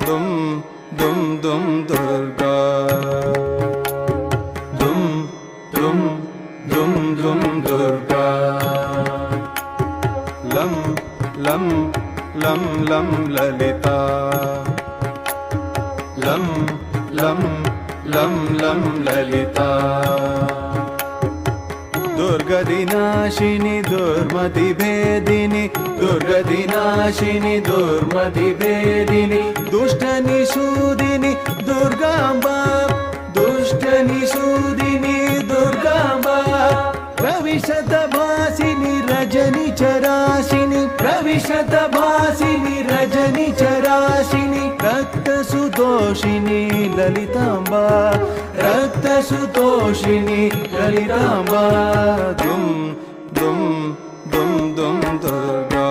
दुम दुम दुम दुर्गा दुम दुम दुम दुम दुर्गा लं लं लं लं ललिता लं लं लं लं ललिता दुर्गतिनाशिनी दुर्मतिभेदिनी दुर्गतिनाशिनी दुर्मतिभेदिनी दुष्टनिषूदिनी दुर्गाम्बा दुष्टनिषूदिनी दुर्गाम्बा प्रविशतभासिनी रजनिचराशिनी प्रविशतभासिनी रजनिचराशिनी रक्तसुदोषिनी ललिताम्बा रक्तसुदोषिनी ललिताम्बा दुम दुम दुम दुम दुर्गा